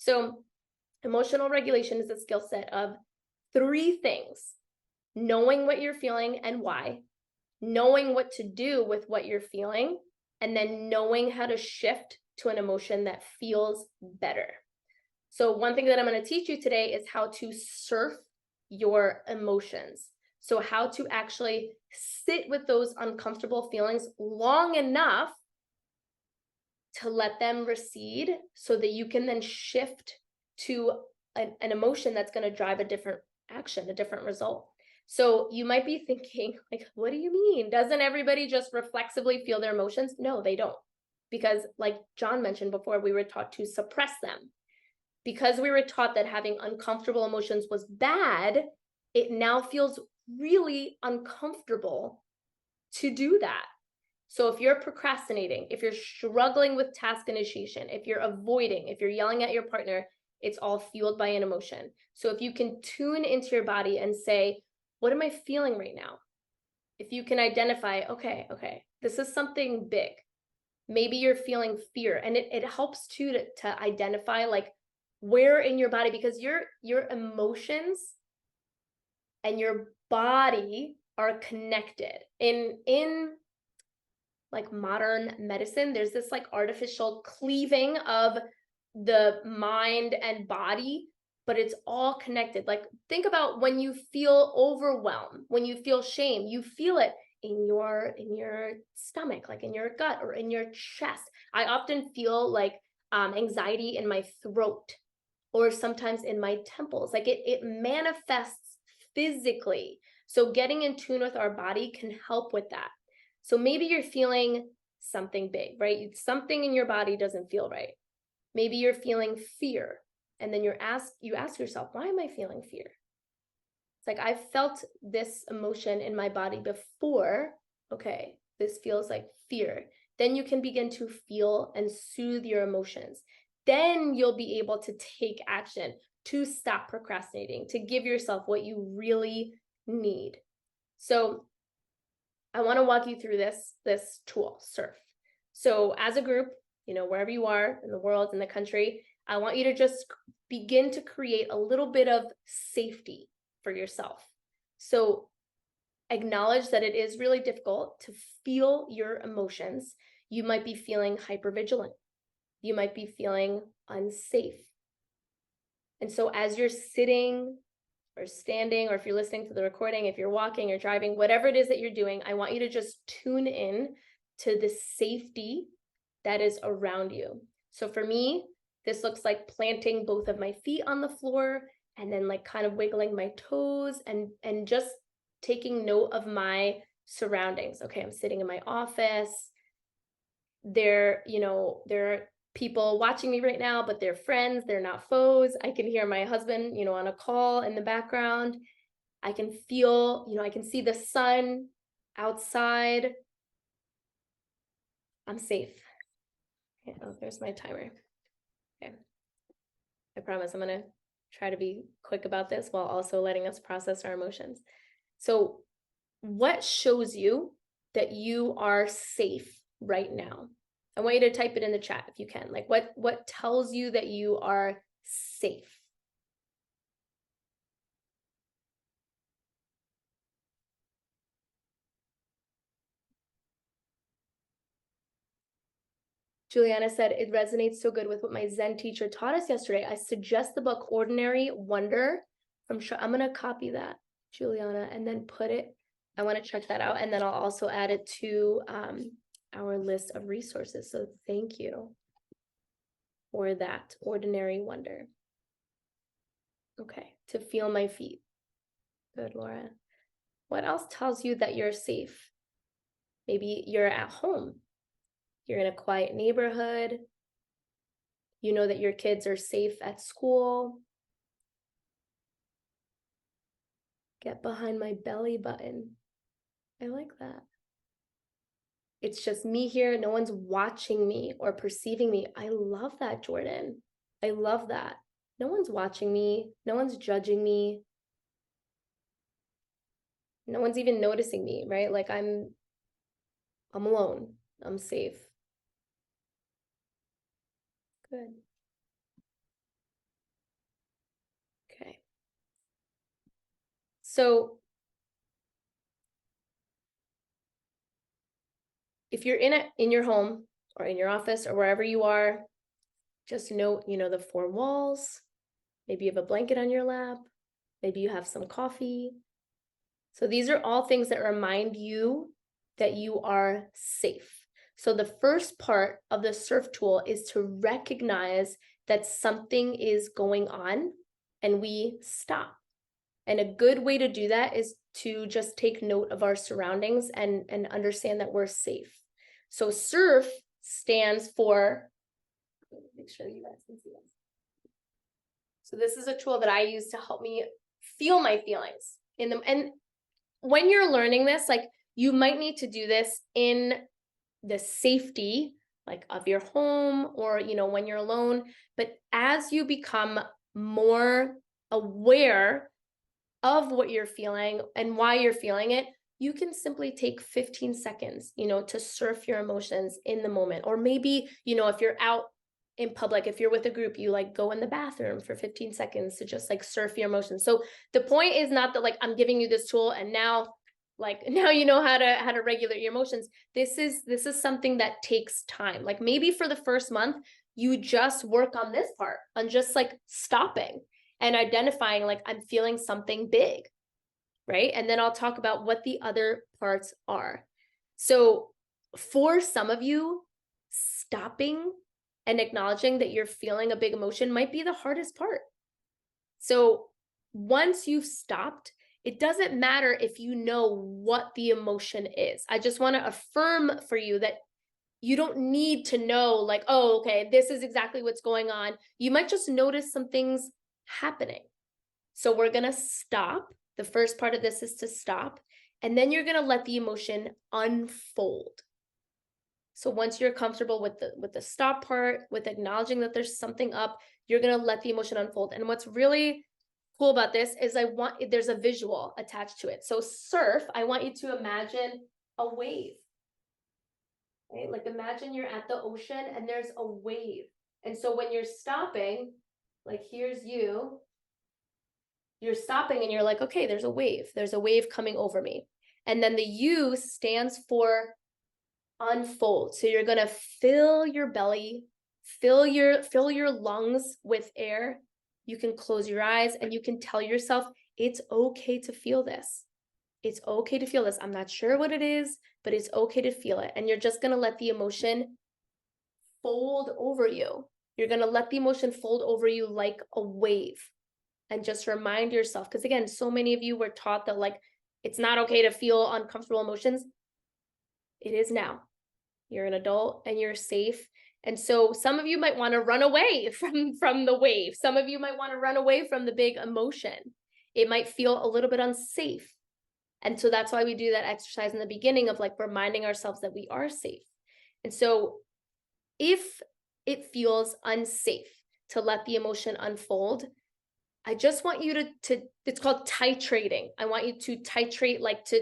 So emotional regulation is a skill set of 3 things: knowing what you're feeling and why, knowing what to do with what you're feeling, and then knowing how to shift to an emotion that feels better. So one thing that I'm going to teach you today is how to surf your emotions. So how to actually sit with those uncomfortable feelings long enough to let them recede so that you can then shift to an emotion that's going to drive a different action, a different result. So you might be thinking, like, what do you mean? Doesn't everybody just reflexively feel their emotions? No, they don't. Because like John mentioned before, we were taught to suppress them. Because we were taught that having uncomfortable emotions was bad, it now feels really uncomfortable to do that. So if you're procrastinating, if you're struggling with task initiation, if you're avoiding, if you're yelling at your partner, it's all fueled by an emotion. So if you can tune into your body and say, what am I feeling right now? If you can identify, okay, this is something big. Maybe you're feeling fear, and it helps too to identify like where in your body, because your emotions and your body are connected. In like modern medicine, there's this like artificial cleaving of the mind and body, but it's all connected. Like think about when you feel overwhelmed, when you feel shame, you feel it in your stomach, like in your gut or in your chest. I often feel like anxiety in my throat or sometimes in my temples. Like it manifests physically. So getting in tune with our body can help with that. So maybe you're feeling something big, right? Something in your body doesn't feel right. Maybe you're feeling fear, and then you ask yourself, why am I feeling fear? It's like, I felt this emotion in my body before. Okay, this feels like fear. Then you can begin to feel and soothe your emotions. Then you'll be able to take action, to stop procrastinating, to give yourself what you really need. So I want to walk you through this tool, Surf. So as a group, wherever you are in the world, in the country, I want you to just begin to create a little bit of safety for yourself. So acknowledge that it is really difficult to feel your emotions. You might be feeling hypervigilant. You might be feeling unsafe. And so as you're sitting or standing, or if you're listening to the recording, if you're walking or driving, whatever it is that you're doing, I want you to just tune in to the safety that is around you. So for me, this looks like planting both of my feet on the floor and then like kind of wiggling my toes and just taking note of my surroundings. Okay, I'm sitting in my office. There are people watching me right now, but they're friends, they're not foes. I can hear my husband, on a call in the background. I can feel, I can see the sun outside. I'm safe. Okay, oh, there's my timer. Okay. I promise I'm going to try to be quick about this while also letting us process our emotions. So, what shows you that you are safe right now? I want you to type it in the chat if you can. Like what tells you that you are safe? Juliana said, it resonates so good with what my Zen teacher taught us yesterday. I suggest the book Ordinary Wonder from I'm going to copy that, Juliana, and then put it. I want to check that out. And then I'll also add it to our list of resources. So thank you for that, Ordinary Wonder. Okay, to feel my feet. Good, Laura. What else tells you that you're safe? Maybe you're at home. You're in a quiet neighborhood. You know that your kids are safe at school. Get behind my belly button. I like that. It's just me here. No one's watching me or perceiving me. I love that, Jordan. I love that. No one's watching me. No one's judging me. No one's even noticing me, right? Like I'm alone. I'm safe. Good. Okay. So if you're in your home or in your office or wherever you are, just note, the four walls. Maybe you have a blanket on your lap. Maybe you have some coffee. So these are all things that remind you that you are safe. So the first part of the SURF tool is to recognize that something is going on and we stop. And a good way to do that is to just take note of our surroundings and understand that we're safe. So SURF stands for, make sure you guys can see this. So this is a tool that I use to help me feel my feelings in them. And when you're learning this, like, you might need to do this in the safety, like, of your home or, when you're alone. But as you become more aware of what you're feeling and why you're feeling it, you can simply take 15 seconds, to surf your emotions in the moment. Or maybe, if you're out in public, if you're with a group, you like go in the bathroom for 15 seconds to just like surf your emotions. So the point is not that like I'm giving you this tool and now you know how to regulate your emotions. This is something that takes time. Like maybe for the first month, you just work on this part, on just like stopping and identifying like I'm feeling something big, right? And then I'll talk about what the other parts are. So for some of you, stopping and acknowledging that you're feeling a big emotion might be the hardest part. So once you've stopped, it doesn't matter if you know what the emotion is. I just want to affirm for you that you don't need to know like, oh, okay, this is exactly what's going on. You might just notice some things happening. So we're going to stop. The first part of this is to stop. And then you're going to let the emotion unfold. So once you're comfortable with the stop part, with acknowledging that there's something up, you're going to let the emotion unfold. And what's really cool about this is there's a visual attached to it. So surf, I want you to imagine a wave. Right? Like imagine you're at the ocean and there's a wave. And so when you're stopping, like here's you're stopping and you're like, okay, there's a wave. There's a wave coming over me. And then the U stands for unfold. So you're going to fill your belly, fill your lungs with air. You can close your eyes and you can tell yourself it's okay to feel this. It's okay to feel this. I'm not sure what it is, but it's okay to feel it. And you're just going to let the emotion fold over you. You're going to let the emotion fold over you like a wave. And just remind yourself, because again, so many of you were taught that like, it's not okay to feel uncomfortable emotions. It is now. You're an adult and you're safe. And so some of you might want to run away from the wave. Some of you might want to run away from the big emotion. It might feel a little bit unsafe. And so that's why we do that exercise in the beginning of like reminding ourselves that we are safe. And so if it feels unsafe to let the emotion unfold, I just want you to it's called titrating. I want you to titrate, like to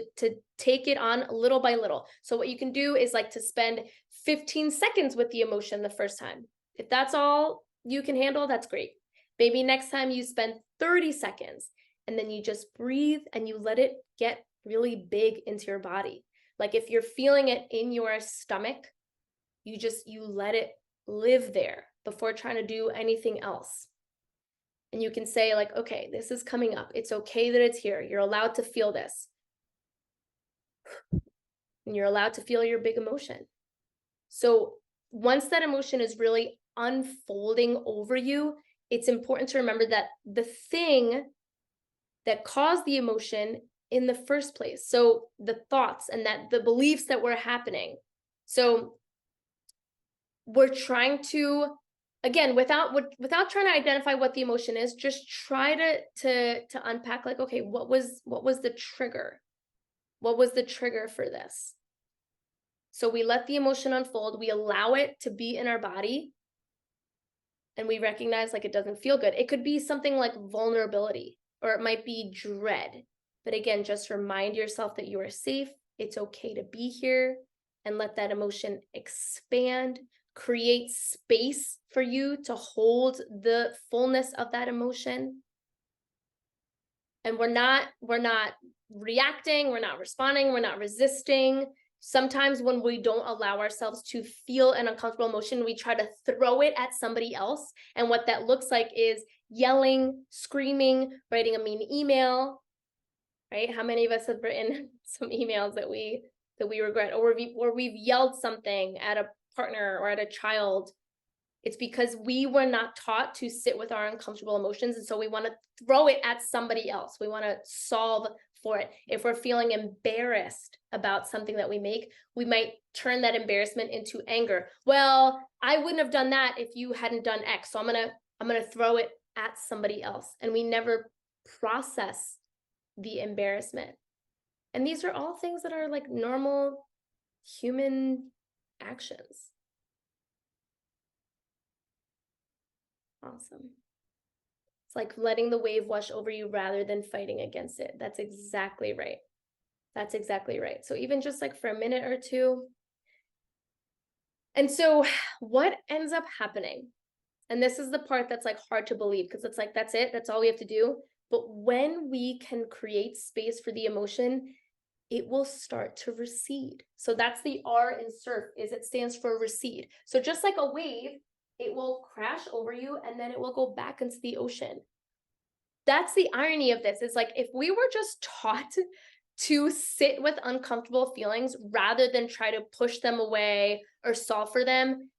take it on little by little. So what you can do is like to spend 15 seconds with the emotion the first time. If that's all you can handle, that's great. Maybe next time you spend 30 seconds and then you just breathe and you let it get really big into your body. Like if you're feeling it in your stomach, you let it live there before trying to do anything else. And you can say like, okay, this is coming up. It's okay that it's here. You're allowed to feel this. And you're allowed to feel your big emotion. So once that emotion is really unfolding over you, it's important to remember that the thing that caused the emotion in the first place, so the thoughts and that the beliefs that were happening. So we're trying to, again, without trying to identify what the emotion is, just try to unpack like, okay, what was the trigger? What was the trigger for this? So we let the emotion unfold, we allow it to be in our body, and we recognize like it doesn't feel good. It could be something like vulnerability, or it might be dread. But again, just remind yourself that you are safe. It's okay to be here, and let that emotion expand. Create space for you to hold the fullness of that emotion. And we're not reacting, we're not responding, we're not resisting. Sometimes when we don't allow ourselves to feel an uncomfortable emotion, we try to throw it at somebody else. And what that looks like is yelling, screaming, writing a mean email, right? How many of us have written some emails that we regret, or we've yelled something at a partner or at a child? It's because we were not taught to sit with our uncomfortable emotions. And so we want to throw it at somebody else. We want to solve for it. If we're feeling embarrassed about something that we make, we might turn that embarrassment into anger. Well, I wouldn't have done that if you hadn't done X. So I'm going to throw it at somebody else. And we never process the embarrassment. And these are all things that are like normal human actions. Awesome. It's like letting the wave wash over you rather than fighting against it. That's exactly right. That's exactly right. So even just like for a minute or two. And so what ends up happening, and this is the part that's like hard to believe, because it's like, that's it, that's all we have to do. But when we can create space for the emotion, it will start to recede. So that's the R in surf, is it stands for recede. So just like a wave, it will crash over you and then it will go back into the ocean. That's the irony of this, is like, if we were just taught to sit with uncomfortable feelings rather than try to push them away or solve for them,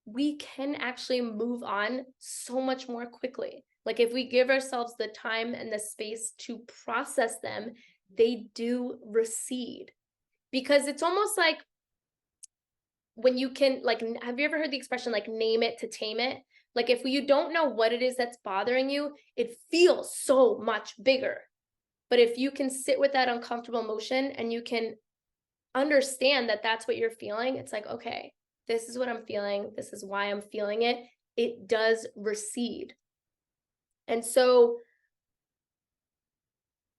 we can actually move on so much more quickly. Like if we give ourselves the time and the space to process them, they do recede. Because it's almost like when you can, like, have you ever heard the expression like name it to tame it? Like if you don't know what it is that's bothering you, it feels so much bigger. But if you can sit with that uncomfortable emotion and you can understand that that's what you're feeling, it's like, okay, this is what I'm feeling. This is why I'm feeling it. It does recede. And so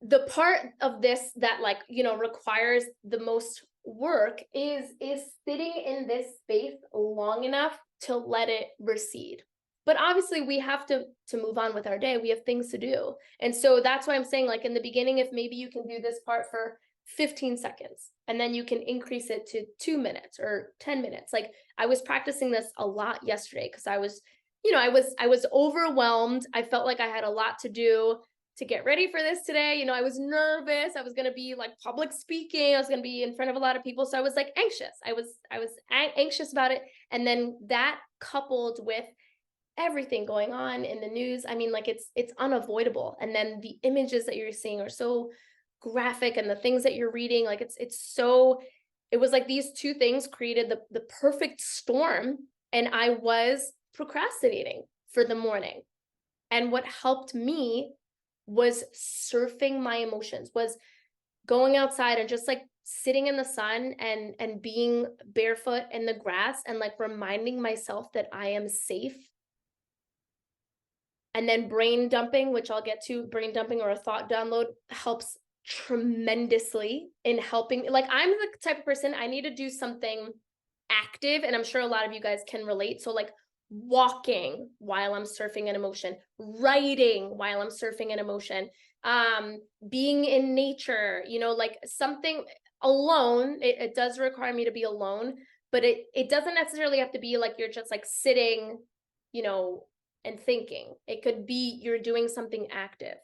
the part of this that, like, requires the most work is sitting in this space long enough to let it recede. But obviously we have to move on with our day. We have things to do. And so that's why I'm saying, like, in the beginning, if maybe you can do this part for 15 seconds and then you can increase it to 2 minutes or 10 minutes. Like I was practicing this a lot yesterday because I was, I was overwhelmed. I felt like I had a lot to do to get ready for this today. I was nervous. I was going to be like public speaking. I was going to be in front of a lot of people. So I was like anxious. I was anxious about it. And then that coupled with everything going on in the news, I mean, like it's unavoidable. And then the images that you're seeing are so graphic, and the things that you're reading, like it was like these two things created the perfect storm. And I was procrastinating for the morning. And what helped me was surfing my emotions, was going outside and just like sitting in the sun and being barefoot in the grass and like reminding myself that I am safe. And then brain dumping, which I'll get to, brain dumping or a thought download helps tremendously in helping. Like I'm the type of person, I need to do something active, and I'm sure a lot of you guys can relate. So like walking while I'm surfing an emotion, writing while I'm surfing an emotion, being in nature, like something alone. It does require me to be alone, but it doesn't necessarily have to be like you're just like sitting, and thinking. It could be you're doing something active.